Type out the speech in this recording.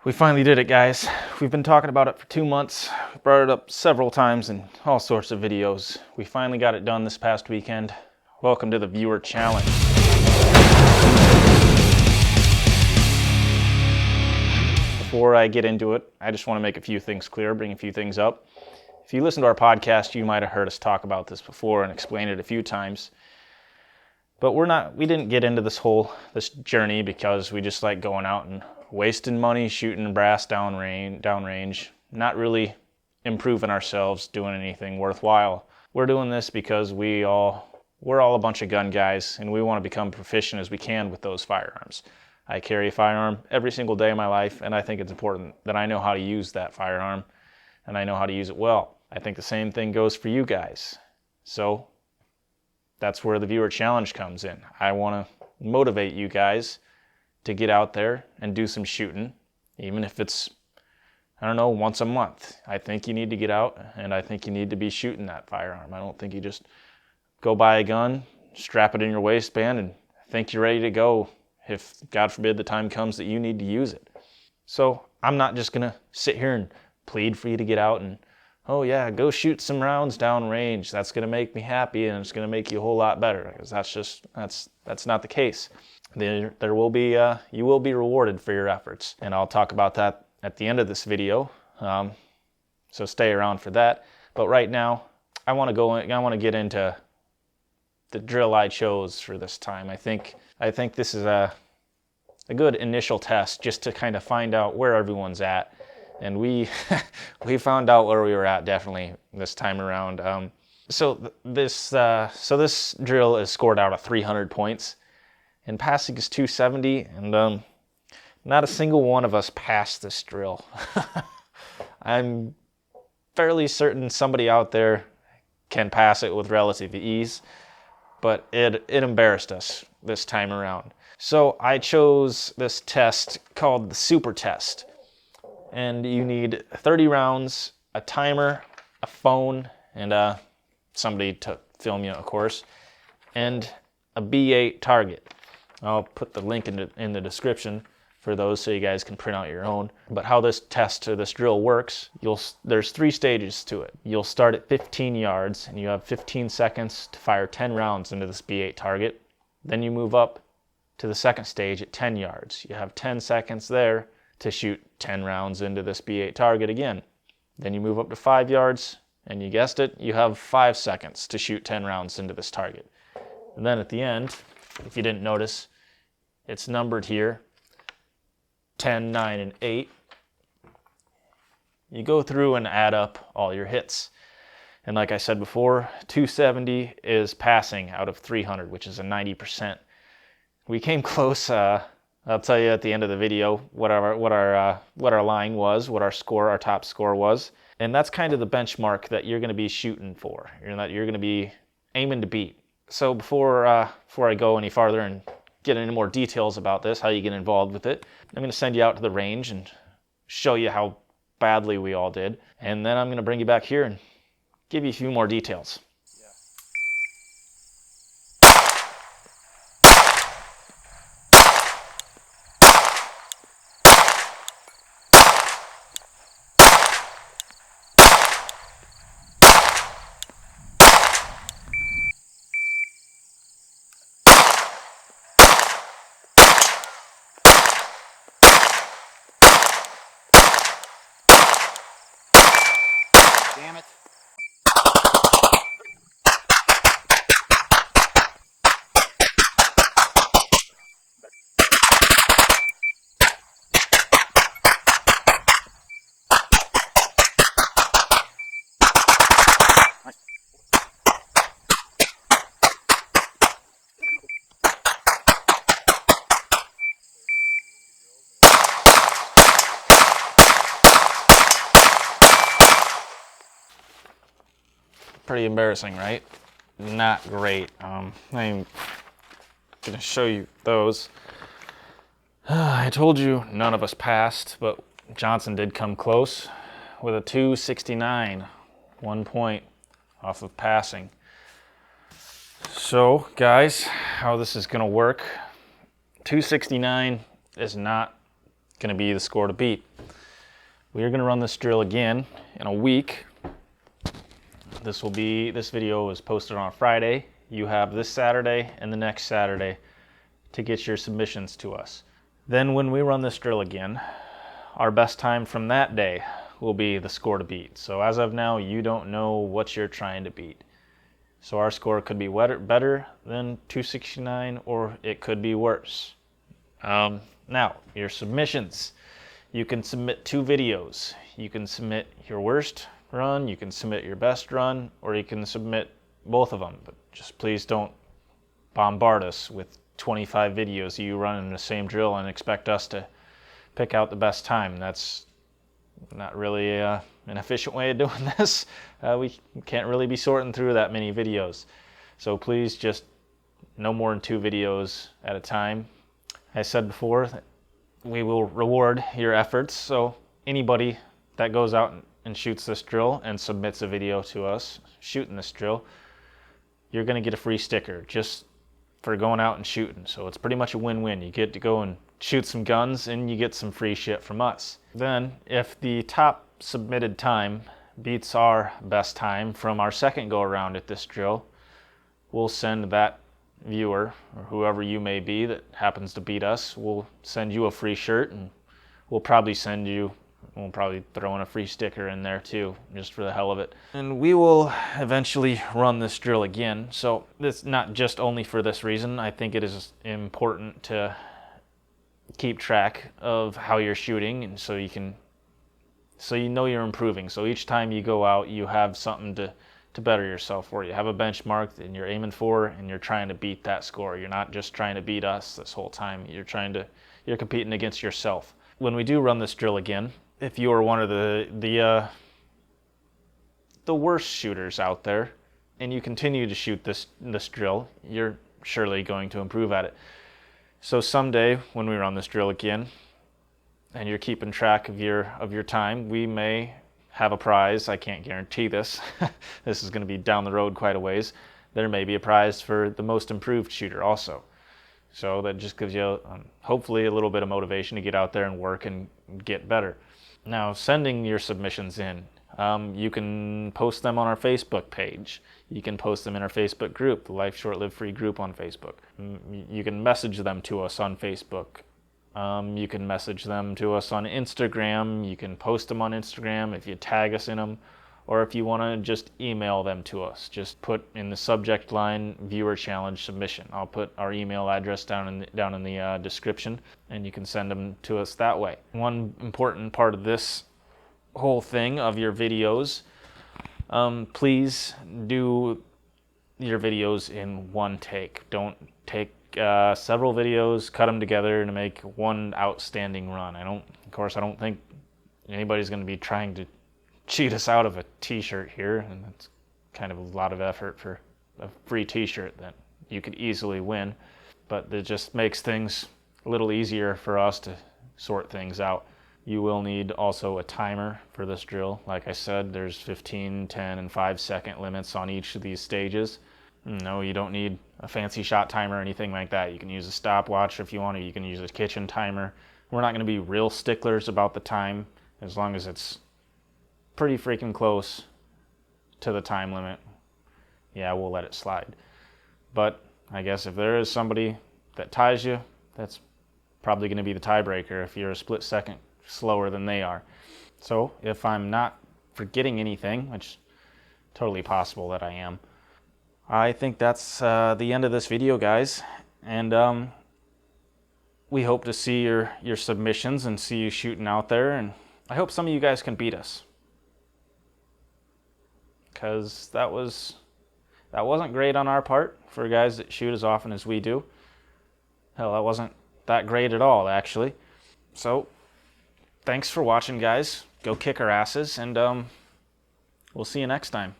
We finally did it, guys. We've been talking about it for 2 months. We brought it up several times in all sorts of videos. We finally got it done this past weekend. Welcome to the viewer challenge. Before I get into it, I just want to make a few things clear, bring a few things up. If you listen to our podcast, you might have heard us talk about this before and explain it a few times. But we didn't get into this journey because we just like going out and wasting money shooting brass downrange, not really improving ourselves, doing anything worthwhile. We're doing this because we're all a bunch of gun guys and we want to become proficient as we can with those firearms. I carry a firearm every single day of my life, and I think it's important that I know how to use that firearm and I know how to use it well. I think the same thing goes for you guys. So that's where the viewer challenge comes in. I want to motivate you guys to get out there and do some shooting, even if it's, I don't know, once a month. I think you need to get out, and I think you need to be shooting that firearm. I don't think you just go buy a gun, strap it in your waistband, and think you're ready to go if, God forbid, the time comes that you need to use it. So I'm not just going to sit here and plead for you to get out and, oh yeah, go shoot some rounds downrange. That's going to make me happy, and it's going to make you a whole lot better, because that's not the case. You will be rewarded for your efforts, and I'll talk about that at the end of this video. So stay around for that. But right now, I want to get into the drill I chose for this time. I think this is a good initial test just to kind of find out where everyone's at, and we found out where we were at definitely this time around. So this drill is scored out of 300 points. And passing is 270, and not a single one of us passed this drill. I'm fairly certain somebody out there can pass it with relative ease, but it embarrassed us this time around. So I chose this test called the super test, and you need 30 rounds, a timer, a phone, and somebody to film you, of course, and a B8 target. I'll put the link in the description for those so you guys can print out your own. But how this test or this drill works, there's 3 stages to it. You'll start at 15 yards and you have 15 seconds to fire 10 rounds into this B8 target. Then you move up to the second stage at 10 yards. You have 10 seconds there to shoot 10 rounds into this B8 target again. Then you move up to 5 yards, and you guessed it, you have 5 seconds to shoot 10 rounds into this target. And then at the end, if you didn't notice, it's numbered here, 10, 9, and 8. You go through and add up all your hits. And like I said before, 270 is passing out of 300, which is a 90%. We came close. I'll tell you at the end of the video what our line was, what our top score was. And that's kind of the benchmark that you're going to be shooting for, that you're going to be aiming to beat. So before I go any farther and get into more details about this, how you get involved with it, I'm going to send you out to the range and show you how badly we all did. And then I'm going to bring you back here and give you a few more details. Damn it. Pretty embarrassing, right? Not great. I'm going to show you those. I told you none of us passed, but Johnson did come close with a 269, 1 point off of passing. So, guys, how this is going to work, 269 is not going to be the score to beat. We are going to run this drill again in a week. This video is posted on a Friday. You have this Saturday and the next Saturday to get your submissions to us. Then when we run this drill again, our best time from that day will be the score to beat. So as of now, you don't know what you're trying to beat. So our score could be better than 269, or it could be worse. Now, your submissions. You can submit 2 videos. You can submit your worst run, you can submit your best run, or you can submit both of them. But just please don't bombard us with 25 videos you run in the same drill and expect us to pick out the best time. That's not really an efficient way of doing this. We can't really be sorting through that many videos. So please just no more than 2 videos at a time. I said before that we will reward your efforts. So anybody that goes out and shoots this drill and submits a video to us shooting this drill, you're going to get a free sticker just for going out and shooting. So it's pretty much a win-win. You get to go and shoot some guns and you get some free shit from us. Then if the top submitted time beats our best time from our second go around at this drill, we'll send that viewer or whoever you may be that happens to beat us, we'll send you a free shirt, and we'll probably throw in a free sticker in there too, just for the hell of it. And we will eventually run this drill again. So it's not just only for this reason. I think it is important to keep track of how you're shooting, and so you know you're improving. So each time you go out, you have something to better yourself for. You have a benchmark and you're aiming for, and you're trying to beat that score. You're not just trying to beat us this whole time. You're competing against yourself. When we do run this drill again, if you are one of the worst shooters out there, and you continue to shoot this drill, you're surely going to improve at it. So someday when we run this drill again, and you're keeping track of your time, we may have a prize. I can't guarantee this. This is going to be down the road quite a ways. There may be a prize for the most improved shooter also. So that just gives you hopefully a little bit of motivation to get out there and work and get better. Now, sending your submissions in, you can post them on our Facebook page. You can post them in our Facebook group, the Life Short Live Free group on Facebook. You can message them to us on Facebook. You can message them to us on Instagram. You can post them on Instagram if you tag us in them, or if you want to just email them to us. Just put in the subject line "Viewer Challenge Submission." I'll put our email address down in the description, and you can send them to us that way. One important part of this whole thing of your videos, please do your videos in one take. Don't take several videos, cut them together to make one outstanding run. I don't think anybody's going to be trying to cheat us out of a t-shirt here, and that's kind of a lot of effort for a free t-shirt that you could easily win, but it just makes things a little easier for us to sort things out. You will need also a timer for this drill. Like I said, there's 15, 10, and 5-second limits on each of these stages. No, you don't need a fancy shot timer or anything like that. You can use a stopwatch if you want to. You can use a kitchen timer. We're not going to be real sticklers about the time, as long as it's pretty freaking close to the time limit. Yeah, we'll let it slide. But I guess if there is somebody that ties you, that's probably going to be the tiebreaker if you're a split second slower than they are. So if I'm not forgetting anything, which is totally possible that I am, I think that's the end of this video, guys. And we hope to see your submissions and see you shooting out there. And I hope some of you guys can beat us, because that wasn't great on our part for guys that shoot as often as we do. Hell, that wasn't that great at all, actually. So thanks for watching, guys. Go kick our asses, and we'll see you next time.